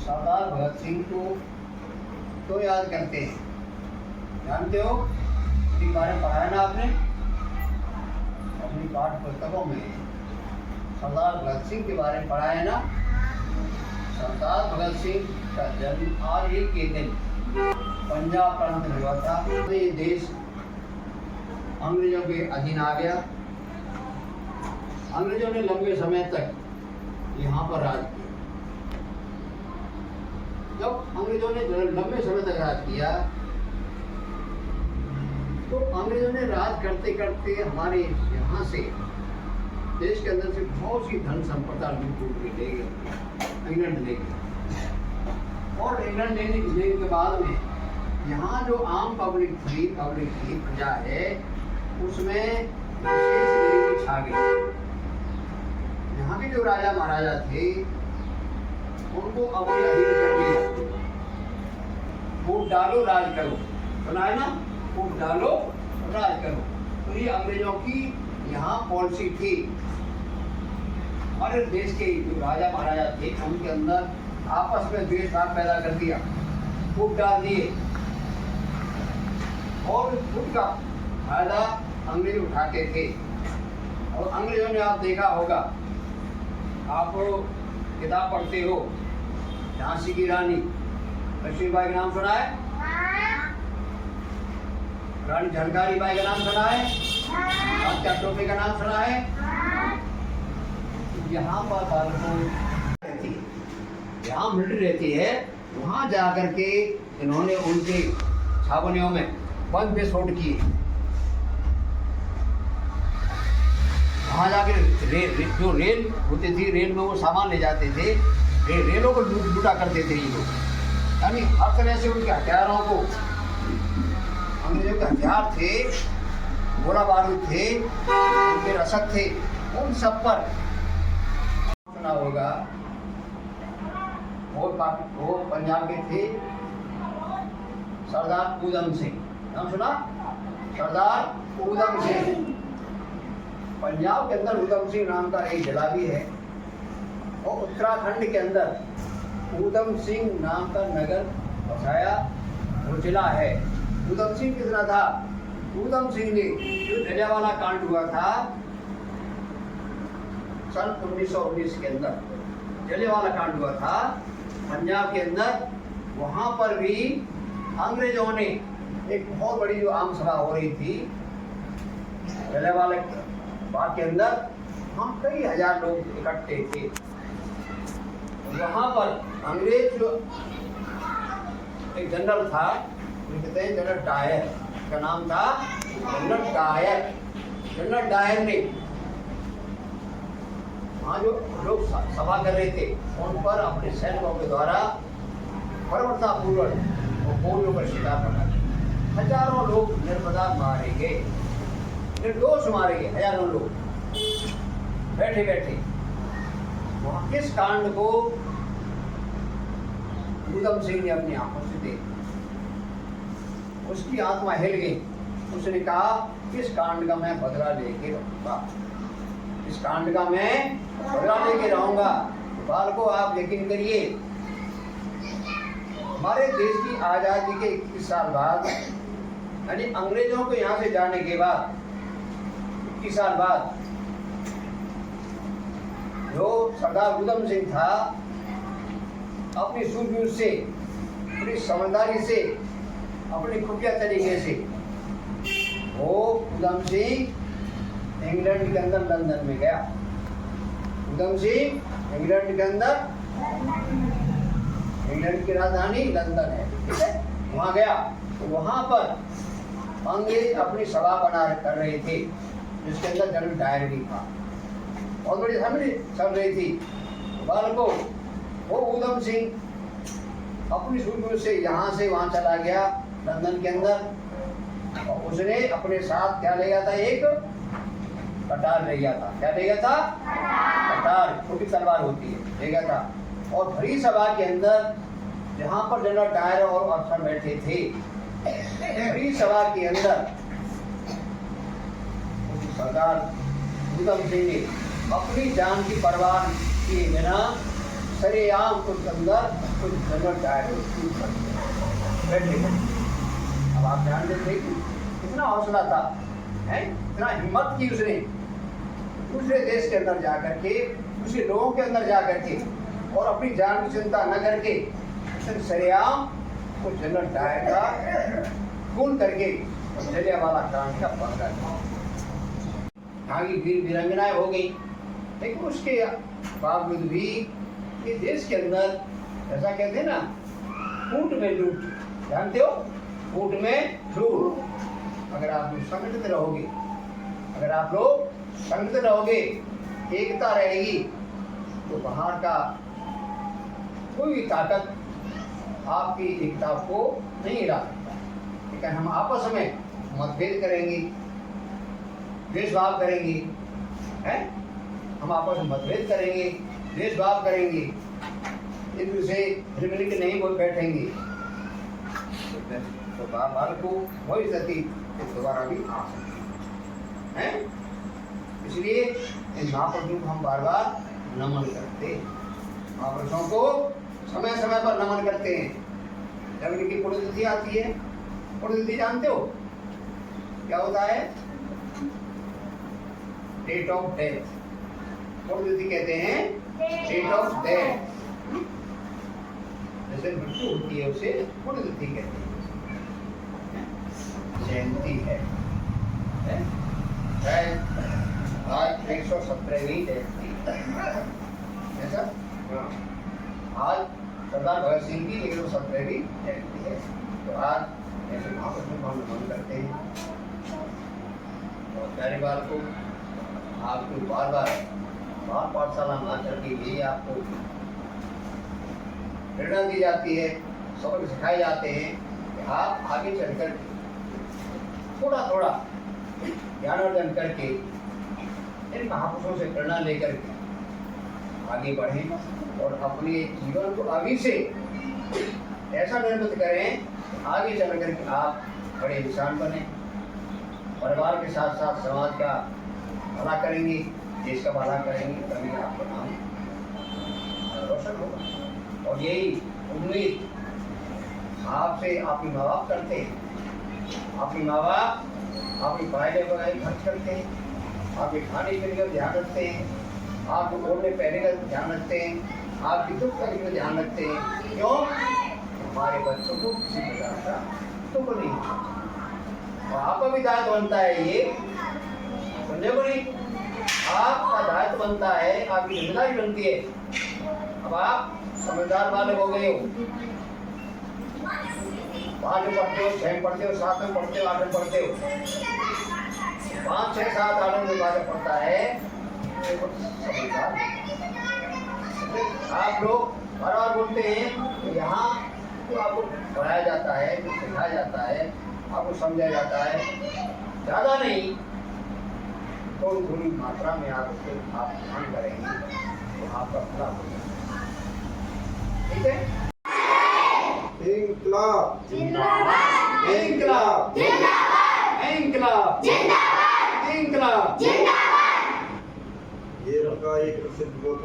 सरदार भगत सिंह को तो याद करते हैं, जानते हो इनके बारे में पढ़ा है ना आपने अपनी पाठ्य पुस्तकों में। सरदार भगत सिंह के बारे में पढ़ा है ना। सरदार भगत सिंह का जन्म आज ही के दिन पंजाब प्रांत में हुआ था। ये देश अंग्रेजों के अधीन आ गया। अंग्रेजों ने लंबे समय तक यहाँ पर राज किया। जब अंग्रेजों ने लंबे समय तक राज किया तो अंग्रेजों ने राज करते करते हमारे यहाँ से देश के अंदर से बहुत सी धन संपदा लूट के ले गए, इंग्लैंड ले गए। और इंग्लैंड लेने के बाद में यहाँ जो आम पब्लिक थी प्रजा है, उसमें विशेष गरीबी छा गई। यहाँ के जो राजा महाराजा थे उनको अपने अधीन कर लिया। वोट डालो राज करो, सुना है ना, वोट डालो राज करो। तो ये अंग्रेजों की यहाँ पॉलिसी थी। हमारे देश के जो राजा महाराजा थे उनके अंदर आपस में द्वेष भाव पैदा कर दिया, वोट डाल दिए और उनका फायदा अंग्रेज उठाते थे। और अंग्रेजों ने, आप देखा होगा, आप किताब पढ़ते हो, झांसी की रानी लक्ष्मीबाई का नाम सुना है? रानी झलकारी बाई का नाम सुना है? क्या टोपे का नाम सुना है? यहाँ पर यहाँ मिलिट्री रहती है, वहाँ जाकर के इन्होंने उनके छावनियों में बम विस्फोट किए। वहाँ जाकर जो रेल होती थी, रेल में वो सामान ले जाते थे, रेलों को लूटा करते थे ये लोग। यानी हर तरह से उनके हथियारों को, अंग्रेजों के हथियार थे, गोला बारूद थे, उनके रसद थे, उन सब पर सुना होगा। वो पंजाब के थे सरदार ऊधम सिंह, नाम सुना? सरदार ऊधम सिंह। पंजाब के अंदर ऊधम सिंह नाम का एक जिला भी है और उत्तराखंड के अंदर ऊधम सिंह नाम का नगर बसाया वो जिला है। ऊधम सिंह कितना था? ऊधम सिंह ने जो जलियांवाला कांड हुआ था सन 1919 के अंदर, जलियांवाला कांड हुआ था पंजाब के अंदर, वहां पर भी अंग्रेजों ने एक बहुत बड़ी जो आम सभा हो रही थी जलियांवाला बाग के अंदर, हम कई हजार लोग इकट्ठे थे। वहां पर अंग्रेज जो एक जनरल था, कहते हैं जनरल डायर का नाम था, जनरल डायर। जनरल डायर ने वहाँ जो लोग सभा कर रहे थे उन पर अपने सैनिकों के द्वारा बर्बरतापूर्वक गोलियों का शिकार बना दिया। हजारों लोग निर्मदा मारे गए, निर्दोष मारे गए, हजारों लोग बैठे बैठे। वहां किस कांड को ऊधम सिंह ने अपनी आंखों से देखा, उसकी आत्मा हिल गई। उसने कहा किस कांड का मैं बदला लेके रहूंगा, इस कांड का मैं बदला लेके रहूंगा। बालकों, आप यकीन करिए, हमारे देश की आजादी के 21 साल बाद, यानी अंग्रेजों को यहाँ से जाने के बाद 21 साल बाद, जो सरदार ऊधम सिंह था, अपनी सूझबूझ से, अपनी समझदारी से, अपनी खुफिया तरीके से, वो ऊधम सिंह इंग्लैंड के अंदर लंदन में गया। ऊधम सिंह इंग्लैंड के अंदर, इंग्लैंड की राजधानी लंदन है, ठीक है, वहां गया। तो वहां पर अंग्रेज अपनी सभा बना कर रहे थे, जिसके अंदर जनरल डायर भी था। बहुत बड़ी असेंबली चल रही थी। बालकों, वो ऊधम सिंह अपनी सूझबूझ से यहाँ से वहाँ चला गया लंदन के अंदर, और उसने अपने साथ क्या ले गया था? एक कटार ले गया था। क्या ले गया था? कटार, छोटी तलवार होती है, ले गया था। और भरी सभा के अंदर जहाँ पर जनरल डायर और अफसर बैठे थे, भरी सभा के अंदर सरदार ऊधम सिंह ने अपनी जान की परवाह किए बिना सरेआम उसके अंदर कुछ जनरल डायर बैठे। अब आप ध्यान देते कि कितना हौसला था, है इतना हिम्मत की उसने दूसरे देश के अंदर जा करके, दूसरे लोगों के अंदर जा करके, और अपनी जान की चिंता न करके उसने सरेआम को जनरल डायर का खून करके जलियांवाला कांड का बदला लिया। यहाँ की वीर वीरांगनाएं हो गई, लेकिन उसके बावजूद भी ये देश के अंदर ऐसा कहते हैं ना, फूट में लूट, जानते हो, फूट में लूट। अगर आप लोग संगठित रहोगे, अगर आप लोग संगठित रहोगे, एकता रहेगी, तो बाहर का कोई भी ताकत आपकी एकता को नहीं हिला सकता। लेकिन हम आपस में मतभेद करेंगे, द्वेषभाव करेंगे, हैं? हम आपस में मतभेद करेंगे, द्वेषभाव करेंगे, एक दूसरे से मिल के नहीं बोल बैठेंगे, तो बार को वही स्थिति दोबारा भी आ सकती है। इसलिए इन महापुरुषों को हम बार बार नमन करते हैं, महापुरुषों को समय समय पर नमन करते हैं। जब इनकी पुण्यतिथि आती है, पुण्यतिथि जानते हो क्या होता है? डेट ऑफ डेथ, पुण्यतिथि कहते हैं डेट ऑफ डेथ। जैसे मृत्यु होती है उसे पुण्यतिथि कहते हैं। जयंती है आज 117वीं जयंती ऐसा। आज सरदार भगत सिंह की 117वीं जयंती है, तो आज ऐसे महापुरुषों को हम नमन करते हैं। और प्यारी बात को आपको बार बार पाठशाला मास्टर के लिए आपको प्रेरणा दी जाती है, सबक सिखाए जाते हैं कि आप आगे चलकर थोड़ा थोड़ा ज्ञानार्जन करके इन महापुरुषों से प्रेरणा लेकर आगे बढ़ें और अपने जीवन को अभी से ऐसा निर्मित करें, आगे चल कर के आप बड़े इंसान बने, परिवार के साथ साथ समाज का भला करेंगे, देश का भला करेंगे, तभी आपका नाम रोशन होगा। और यही उम्मीद आपसे आपके माँ बाप करते हैं। आपके माँ बाप आपकी पढ़ाई लिखाई खर्च करते हैं, आपके खाने पीने का ध्यान रखते हैं, आपके बोलने पहने का ध्यान रखते हैं, आपकी दुख तकलीफ का ध्यान रखते हैं। क्यों? हमारे बच्चों को किसी प्रकार का दुख नहीं होता। और आपका भी दायित्व बनता है, ये समझे को नहीं, आपका दायित्व बनता है, आपकी जिम्मेदारी बनती है। अब आप समझदार वाले हो गए हो, 5 में पढ़ते हो, 6 में पढ़ते हो, 7 में पढ़ते हो, 8 में पढ़ते हो, 5, 6, 7, 8 में बात पढ़ता है, आप लोग हर बार बोलते हैं कि यहाँ तो आपको पढ़ाया जाता है, जो सिखाया जाता है, आपको समझाया जाता है, ज़्यादा नहीं, थोड़ी थोड़ी मात्रा में आप उसको आप ध्यान करेंगे तो आपका भला होगा। ठीक है? इंकलाब जिंदाबाद, इंकलाब जिंदाबाद, इंकलाब जिंदाबाद, इंकलाब। जिंदाबाद। ये रखा एक प्रसिद्ध